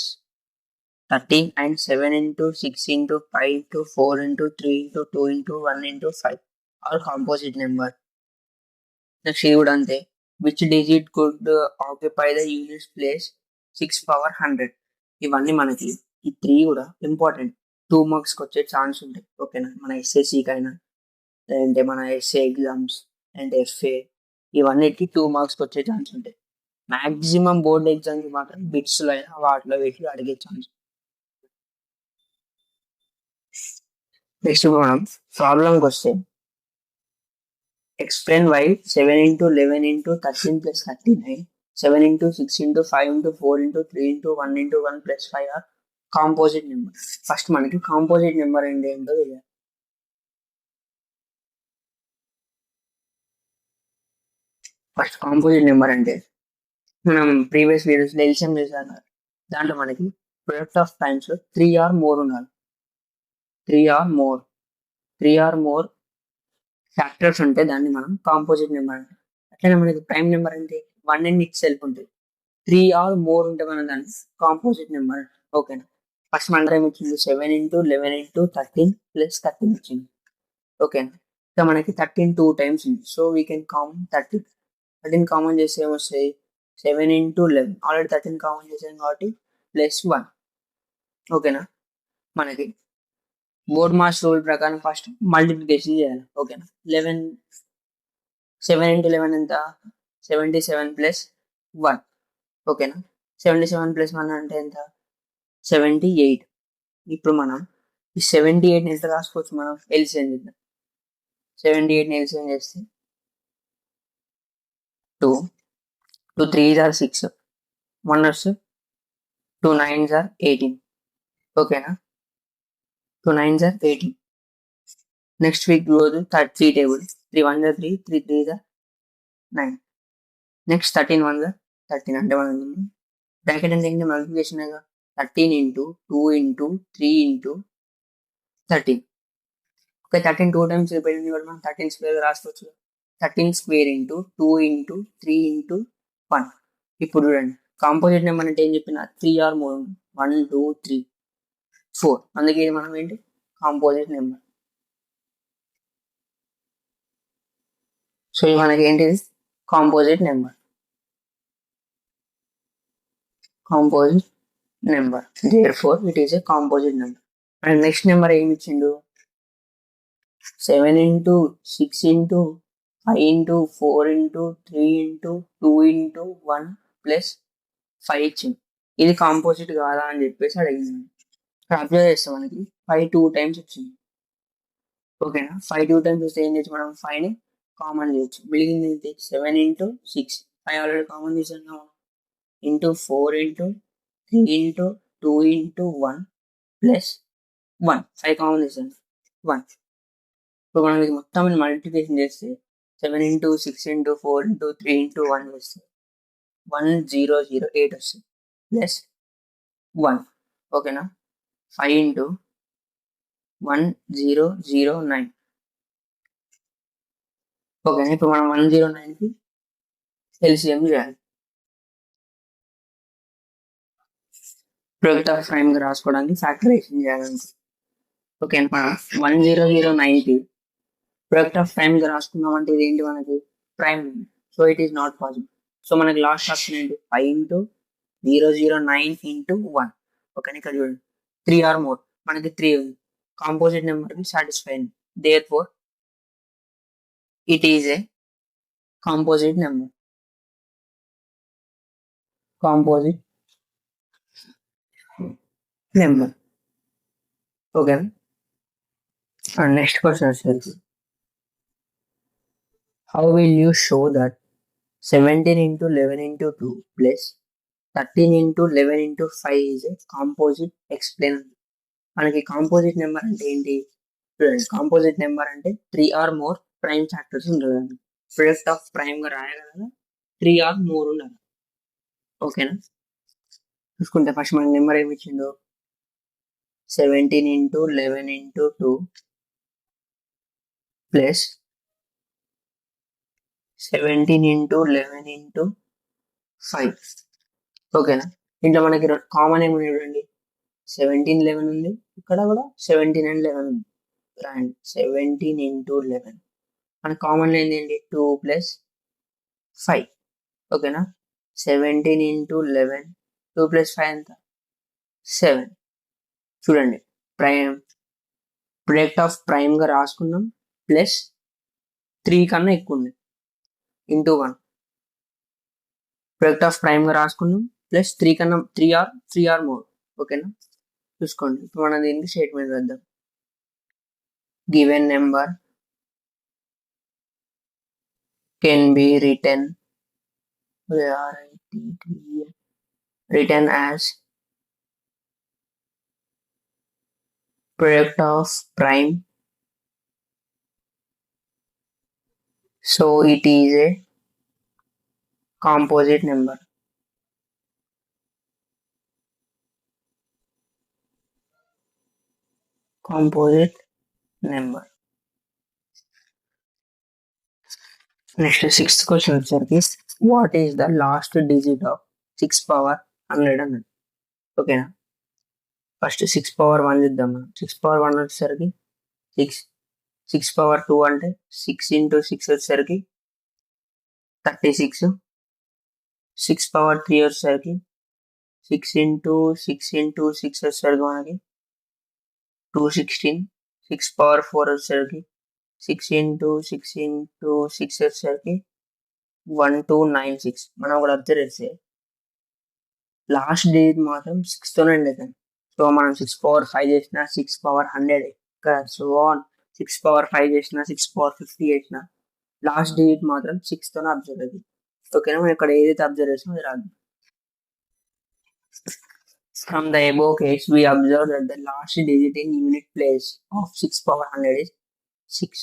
13 and 7 into 6 into 5 into 4 into 3 into 2 into 1 into 5 are composite number. Next ఇది కూడా అంతే. Which digit could occupy the units place 6 power 100? ఇవన్నీ మనకి ఈ 3 కూడా important, 2 మార్క్స్కి వచ్చే ఛాన్స్ ఉంటాయి. ఓకేనా, మన ఎస్ఎస్సికి అయినా లేదంటే మన ఎస్ఏ ఎగ్జామ్స్ అండ్ ఎఫ్ఏ ఇవన్నిటికి 2 మార్క్స్కి వచ్చే ఛాన్స్ ఉంటాయి. మ్యాక్సిమం బోర్డ్ ఎగ్జామ్కి మాత్రం బిట్స్లో అయినా వాటిలో వీటిలో అడిగే ఛాన్స్. నెక్స్ట్ మనం ప్రాబ్లంకి వస్తే explain why 7 into 11 into 13 plus 39, 7 into 6 into 5 into 4 into 3 into 1 into 1 plus 5 are composite number. First మనకి కాంపోజిట్ నెంబర్ అంటే ఏంటో తెలియాలి. ఫస్ట్ కాంపోజిట్ నెంబర్ అంటే మనం ప్రీవియస్ వీడియోస్లో ఎల్సిఎం చేశాను, దాంట్లో మనకి product of times 3 or more ఉండాలి. 3 or more ఫ్యాక్టర్స్ ఉంటే దాన్ని మనం కాంపోజిట్ నెంబర్ అంటాం. అట్లనే మనకి ప్రైమ్ నెంబర్ అంటే 1 in itself ఉంటుంది. 3 or more ఉంటే మనం దాన్ని కాంపోజిట్ నెంబర్ అంటాం. ఓకేనా, ఫస్ట్ మన ఏమి ఇచ్చింది, 7 into 11 into 13 plus 13 ఇచ్చింది. ఓకేనా, ఇంకా మనకి 13 2 times ఉంది, so we can common 13 common చేస్తే ఏమొస్తాయి, 7 into 11 ఆల్రెడీ 13 కామన్ చేసాం కాబట్టి +1. ఓకేనా, మనకి బోర్డ్ మాస్ రూల్ ప్రకారం ఫస్ట్ మల్టిప్లికేషన్ చేయాలి. ఓకేనా, 7 into 11 ఎంత, 77 plus 1. ఓకేనా, 77 plus 1 అంటే ఎంత, 78. ఇప్పుడు మనం ఈ 78 ఎంత రాసుకోవచ్చు, మనం ఎల్సిఎం చేద్దాం. 78 ఎల్సిఎం చేస్తే 2 3s are 6, 1 వస్తే 2 9s are 18. ఓకేనా, 2 9s are 18. నెక్స్ట్ వీక్ రోజు 3 table, 3 1s are 3, 3 3s are 9. Next 13 1s are 13 అంటే మనం బ్రాకెట్ అంటే ఏంటి, multiplication 13 into 2 into 3 into 13. Okay, 13 2 times repeat అయింది మనం 13 స్క్వేర్ రాసుకోవచ్చు. 13 స్క్వేర్ into 2 into 3 into 1. ఇప్పుడు చూడండి, కాంపోజిట్ నెంబర్ అంటే ఏం చెప్పిన, 3 or more, 1 2 3 4. అందుకే ఇది మనం ఏంటి, కాంపోజిట్ నెంబర్. సో ఇది మనకి ఏంటిది, composite number. therefore it is a composite number. And next number ఏమి ఇచ్చిండు, 7 into 6 into 5 into 4 into 3 into 2 into 1 plus 5 ఇచ్చింది. ఇది కాంపోజిట్ కాదా అని చెప్పేసి అడిగింది. ఇక్కడ అబ్జర్వ్ చేస్తే మనకి 5 2 టైమ్స్ వచ్చింది. ఓకేనా, 5 2 టైమ్స్ వస్తే ఏం చేయొచ్చు, మనం 5ని కామన్ చేయొచ్చు. మిగిలింది ఏంటి, 7 into 6, 5 ఆల్రెడీ కామన్ తీసుకున్నాం, into 4 into 3 into 2 into 1 plus 1, 5 common తీసాను 1. ఇప్పుడు మనం ఇది మొత్తం మల్టిప్లికేషన్ చేస్తే 7 into 6 into 4 into 3 into 1 వేస్తే 1008 వస్తుంది ప్లస్ 1. ఓకేనా, 5 into 1009. ఓకేనా, ఇప్పుడు మనం 109కి ఎల్సిఎం చేయాలి. ప్రొడక్ట్ ఆఫ్ ప్రైమ్ గా రాసుకోవడానికి ఫ్యాక్టరైజేషన్ చేయాలి. ఓకేనా, మనం 1009కి ప్రొడక్ట్ ఆఫ్ ప్రైమ్ గా రాసుకున్నాం అంటే ఇది ఏంటి మనకి prime, so it is not possible. So మనకి లాస్ట్ ఆప్షన్ ఏంటి, 5 into 009 into 1. ఓకేనా, ఇక్కడ చూడండి 3 ఆర్ మోర్, మనకి 3 ఉంది, కాంపోజిట్ నెంబర్ కి సాటిస్ఫై అయింది. There for it is a composite number. Composite number. ఓకేనా, అండ్ నెక్స్ట్ క్వశ్చన్ వచ్చేసి, how will you show that 17 into 11 into 2 plus 13 into 11 into 5 is a composite? Explain. మనకి composite number అంటే ఏంటి, composite number అంటే 3 are more prime factors ఉంటుంది. Product of prime గా రాయగలరా, 3 are more ఉండాలి. ఓకేనా, చూసుకుంటే ఫస్ట్ మన నెంబర్ ఏమి ఇచ్చిందో 17 into 11 into 2 plus 17 into 11 into 5. ఓకేనా, ఇంట్లో మనకి కామన్ ఏమి చూడండి, 17 11 ఉంది, ఇక్కడ కూడా 17 and 11 ఉంది. అండ్ 17 into 11 మన కామన్ ఏంటి, 2 plus 5. ఓకేనా, 17 into 11, 2 plus 5 ఎంత, 7. చూడండి, ప్రైమ్ ప్రొడక్ట్ ఆఫ్ ప్రైమ్ గా రాసుకున్నాం, ప్లస్ 3 కన్నా ఎక్కువ ఉంది, ఇంటూ 1. ప్రొడక్ట్ ఆఫ్ ప్రైమ్ గా రాసుకున్నాం, ప్లస్ 3 కన్నా 3 ఆర్ మోర్. ఓకేనా, చూసుకోండి, ఇప్పుడు మనం దీనికి స్టేట్మెంట్ వేద్దాం. Given number can be written as product of prime, so it is a composite number. Composite number. Next, sixth question వచ్చేసరికి, what is the last digit of 6 power 100 అన్నది. ఓకేనా, ఫస్ట్ 6 power 1 చూద్దాం మనం. 6 power 1 వచ్చేసరికి 6, 6 power 2 అంటే 6 into 6 వచ్చేసరికి 36, 6 power 3 వచ్చేసరికి 6 into 6 into 6 వచ్చేసరికి మనకి 216, 6 power 4 వచ్చేసరికి 6 into 6 into 6 వచ్చేసరికి 1296. మనం కూడా అబ్జర్వ్ చేస్తే లాస్ట్ డిజిట్ మాత్రం 6 తోనే ఎండ్. సో మనం 6 power 5 చేసిన 6 power 100 ఇక్కడ, సో 6 power 5 చేసిన 6 power 50 చేసిన లాస్ట్ డిజిట్ మాత్రం 6 తోనే అబ్జర్వ్ అయింది. ఓకేనా, మనం ఇక్కడ ఏదైతే అబ్జర్వ్ చేస్తామో అది రాదు. From the above case, we observe that the last digit in unit place of 6 power 100 is 6.